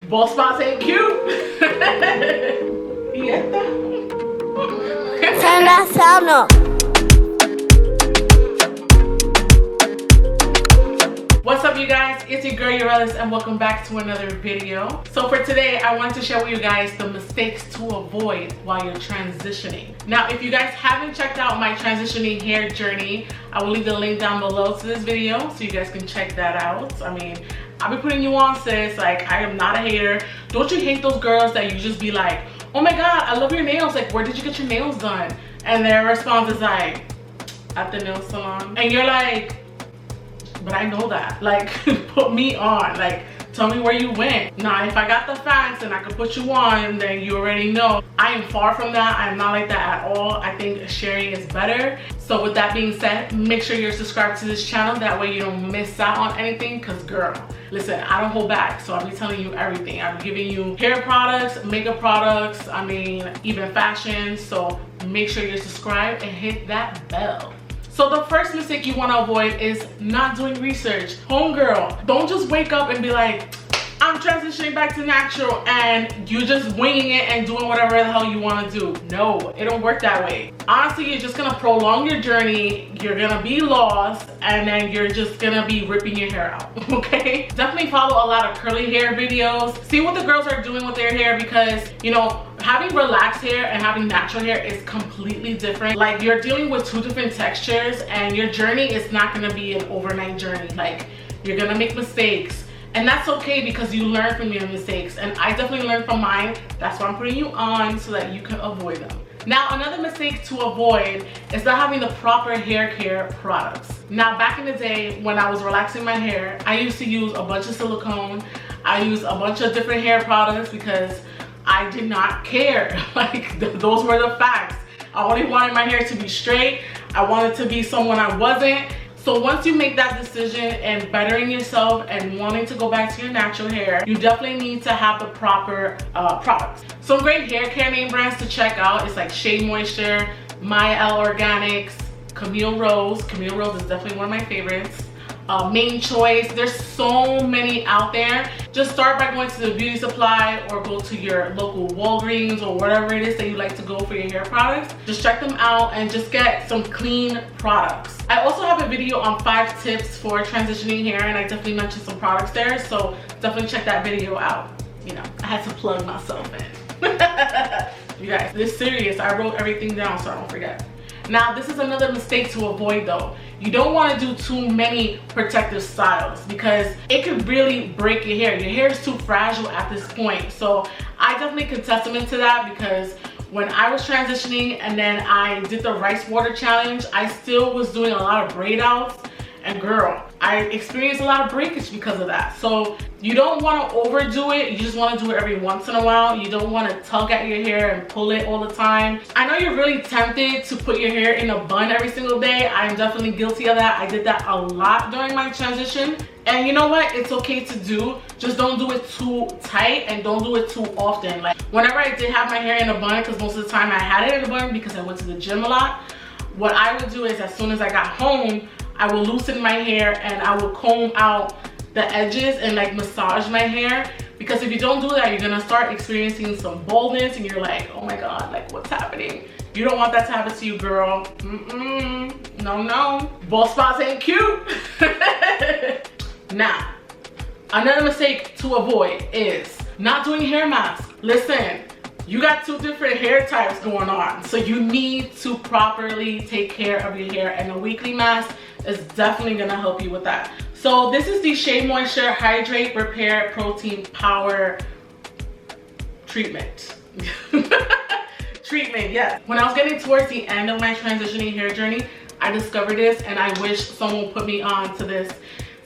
Bald spots ain't cute. ¿Y esta? Turn that sound up. What's up, you guys? It's your girl Urellis and welcome back to another video. So for today, I want to share with you guys the mistakes to avoid while you're transitioning. Now, if you guys haven't checked out my transitioning hair journey, I will leave the link down below to this video so you guys can check that out. I mean, I'll be putting you on, sis. Like, I am not a hater. Don't you hate those girls that you just be like, oh my god, I love your nails. Like, where did you get your nails done? And their response is like, at the nail salon. And you're like, but I know that. Like, put me on. Like, tell me where you went. Now, if I got the facts and I could put you on, then you already know. I am far from that. I'm not like that at all. I think sharing is better. So with that being said, make sure you're subscribed to this channel. That way you don't miss out on anything. Cause girl, listen, I don't hold back. So I'll be telling you everything. I'm giving you hair products, makeup products, I mean, even fashion. So make sure you're subscribed and hit that bell. So the first mistake you want to avoid is not doing research. Homegirl, don't just wake up and be like, I'm transitioning back to natural, and you just winging it and doing whatever the hell you want to do. No, it don't work that way. Honestly, you're just going to prolong your journey. You're going to be lost, and then you're just going to be ripping your hair out, okay? Definitely follow a lot of curly hair videos. See what the girls are doing with their hair because, you know, having relaxed hair and having natural hair is completely different. Like, you're dealing with two different textures, and your journey is not going to be an overnight journey. Like, you're going to make mistakes. And that's okay because you learn from your mistakes. And I definitely learned from mine. That's why I'm putting you on so that you can avoid them. Now, another mistake to avoid is not having the proper hair care products. Now, back in the day when I was relaxing my hair, I used to use a bunch of silicone. I used a bunch of different hair products because I did not care. Like, those were the facts. I only wanted my hair to be straight. I wanted to be someone I wasn't. So once you make that decision and bettering yourself and wanting to go back to your natural hair, you definitely need to have the proper products. Some great hair care name brands to check out is like Shea Moisture, Maya L Organics, Camille Rose. Camille Rose is definitely one of my favorites. Main Choice. There's so many out there. Just start by going to the beauty supply or go to your local Walgreens or whatever it is that you like to go for your hair products. Just check them out and just get some clean products. I also have a video on 5 tips for transitioning hair, and I definitely mentioned some products there, so definitely check that video out. You know, I had to plug myself in. You guys, this is serious. I wrote everything down so I don't forget. Now, this is another mistake to avoid though. You don't want to do too many protective styles because it could really break your hair. Your hair is too fragile at this point. So I definitely can testament to that because when I was transitioning and then I did the rice water challenge, I still was doing a lot of braid outs. And girl, I experienced a lot of breakage because of that. So you don't want to overdo it. You just want to do it every once in a while. You don't want to tug at your hair and pull it all the time. I know you're really tempted to put your hair in a bun every single day. I'm definitely guilty of that. I did that a lot during my transition. And you know what? It's okay to do. Just don't do it too tight and don't do it too often. Like, whenever I did have my hair in a bun, because most of the time I had it in a bun because I went to the gym a lot, what I would do is as soon as I got home, I will loosen my hair and I will comb out the edges and like massage my hair, because if you don't do that, you're gonna start experiencing some baldness and you're like, oh my god, like what's happening? You don't want that to happen to you, girl. No, no. Bald spots ain't cute. Now, another mistake to avoid is not doing hair masks. Listen, you got 2 different hair types going on, so you need to properly take care of your hair, and a weekly mask is definitely gonna help you with that. So this is the Shea Moisture Hydrate Repair Protein Power Treatment. Treatment, yes. When I was getting towards the end of my transitioning hair journey, I discovered this, and I wish someone put me on to this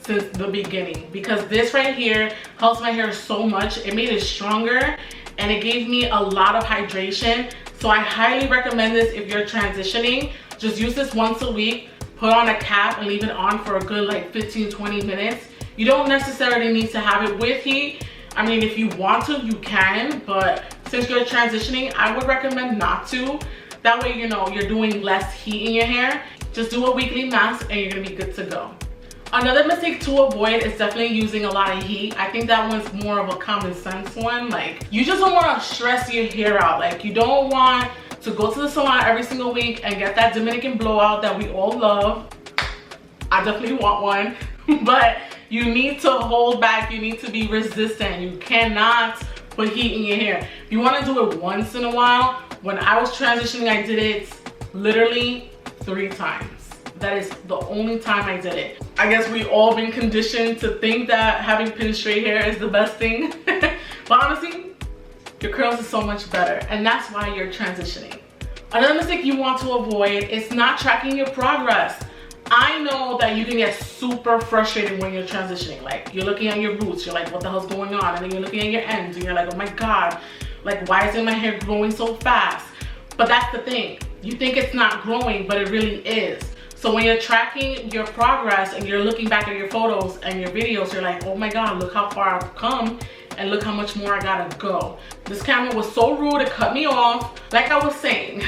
since the beginning, because this right here helps my hair so much. It made it stronger and it gave me a lot of hydration. So I highly recommend this if you're transitioning. Just use this once a week, put on a cap and leave it on for a good like 15-20 minutes. You don't necessarily need to have it with heat. I mean, if you want to, you can, but since you're transitioning, I would recommend not to. That way, you know, you're doing less heat in your hair. Just do a weekly mask and you're gonna be good to go. Another mistake to avoid is definitely using a lot of heat. I think that one's more of a common sense one. Like, you just don't want to stress your hair out. Like, you don't want to go to the salon every single week and get that Dominican blowout that we all love. I definitely want one. But you need to hold back. You need to be resistant. You cannot put heat in your hair. If you want to do it once in a while, when I was transitioning, I did it literally 3 times. That is the only time I did it. I guess we all been conditioned to think that having pin straight hair is the best thing. But honestly, your curls is so much better, and that's why you're transitioning. Another mistake you want to avoid is not tracking your progress. I know that you can get super frustrated when you're transitioning. Like, you're looking at your roots, you're like, what the hell's going on? And then you're looking at your ends and you're like, oh my God, like, why isn't my hair growing so fast? But that's the thing. You think it's not growing, but it really is. So when you're tracking your progress and you're looking back at your photos and your videos, you're like, oh my God, look how far I've come and look how much more I gotta go. This camera was so rude, it cut me off. Like I was saying,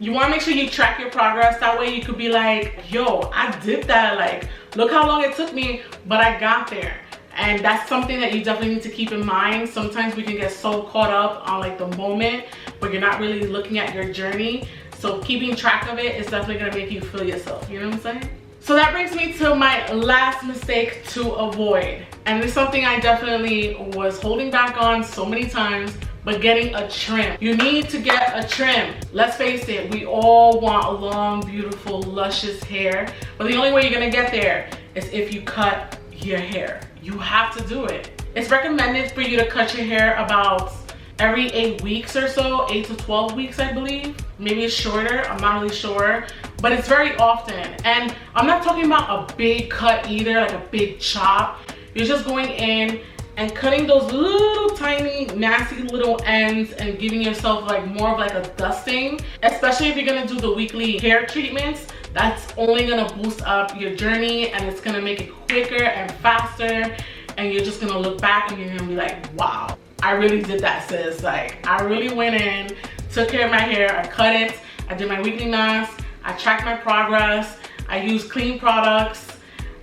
you wanna make sure you track your progress. That way you could be like, yo, I did that. Like, look how long it took me, but I got there. And that's something that you definitely need to keep in mind. Sometimes we can get so caught up on like the moment, but you're not really looking at your journey. So keeping track of it is definitely gonna make you feel yourself, you know what I'm saying? So that brings me to my last mistake to avoid. And it's something I definitely was holding back on so many times, but getting a trim. You need to get a trim. Let's face it, we all want a long, beautiful, luscious hair, but the only way you're gonna get there is if you cut your hair. You have to do it. It's recommended for you to cut your hair about every 8 weeks or so, 8 to 12 weeks, I believe. Maybe it's shorter, I'm not really sure, but it's very often. And I'm not talking about a big cut either, like a big chop. You're just going in and cutting those little tiny nasty little ends and giving yourself like more of like a dusting, especially if you're gonna do the weekly hair treatments. That's only gonna boost up your journey and it's gonna make it quicker and faster, and you're just gonna look back and you're gonna be like, wow, I really did that, sis. Like, I really went in, took care of my hair, I cut it, I did my weekly mask, I tracked my progress, I used clean products,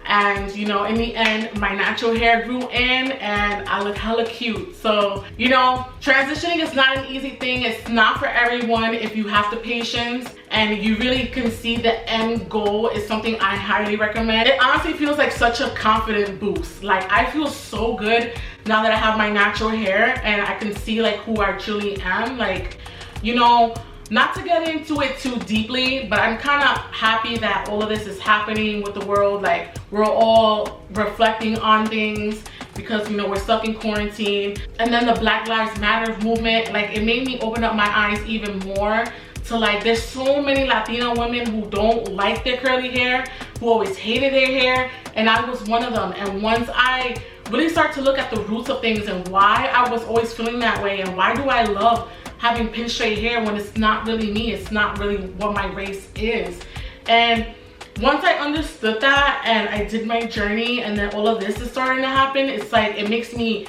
and you know, in the end, my natural hair grew in and I look hella cute. So, you know, transitioning is not an easy thing. It's not for everyone. If you have the patience and you really can see the end goal, is something I highly recommend. It honestly feels like such a confident boost. Like, I feel so good now that I have my natural hair and I can see like who I truly am. Like, you know, not to get into it too deeply, but I'm kind of happy that all of this is happening with the world. Like, we're all reflecting on things because, you know, we're stuck in quarantine. And then the Black Lives Matter movement, like, it made me open up my eyes even more to like, there's so many Latina women who don't like their curly hair, who always hated their hair, and I was one of them. And once I really start to look at the roots of things and why I was always feeling that way, and why do I love having pin straight hair when it's not really me, it's not really what my race is. And once I understood that and I did my journey and then all of this is starting to happen, it's like, it makes me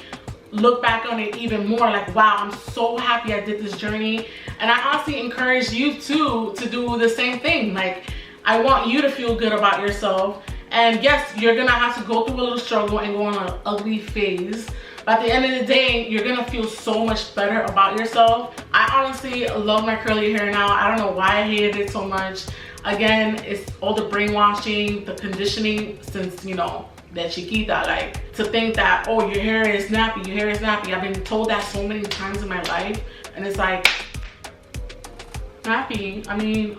look back on it even more like, wow, I'm so happy I did this journey. And I honestly encourage you too to do the same thing. Like, I want you to feel good about yourself. And yes, you're gonna have to go through a little struggle and go on an ugly phase. But at the end of the day, you're gonna feel so much better about yourself. I honestly love my curly hair now. I don't know why I hated it so much. Again, it's all the brainwashing, the conditioning since, you know, that chiquita. Like, to think that, oh, your hair is nappy, your hair is nappy. I've been told that so many times in my life. And it's like, nappy? I mean,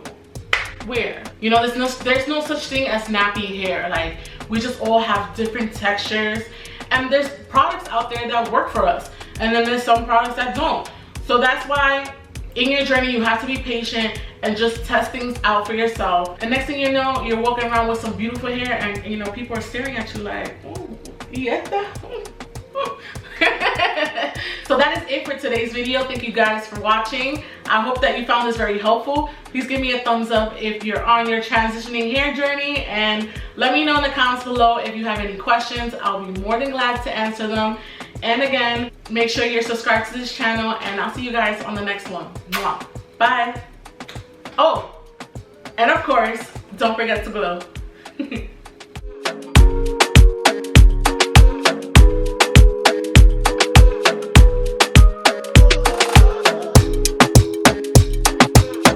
where? You know, there's no such thing as nappy hair. Like, we just all have different textures. And there's products out there that work for us, and then there's some products that don't. So that's why in your journey you have to be patient and just test things out for yourself. And next thing you know, you're walking around with some beautiful hair, and you know, people are staring at you like, oh, yeta. So that is it for today's video. Thank you guys for watching. I hope that you found this very helpful. Please give me a thumbs up if you're on your transitioning hair journey, and let me know in the comments below if you have any questions. I'll be more than glad to answer them. And again, make sure you're subscribed to this channel, and I'll see you guys on the next one. Mwah. Bye. Oh, and of course, don't forget to glow.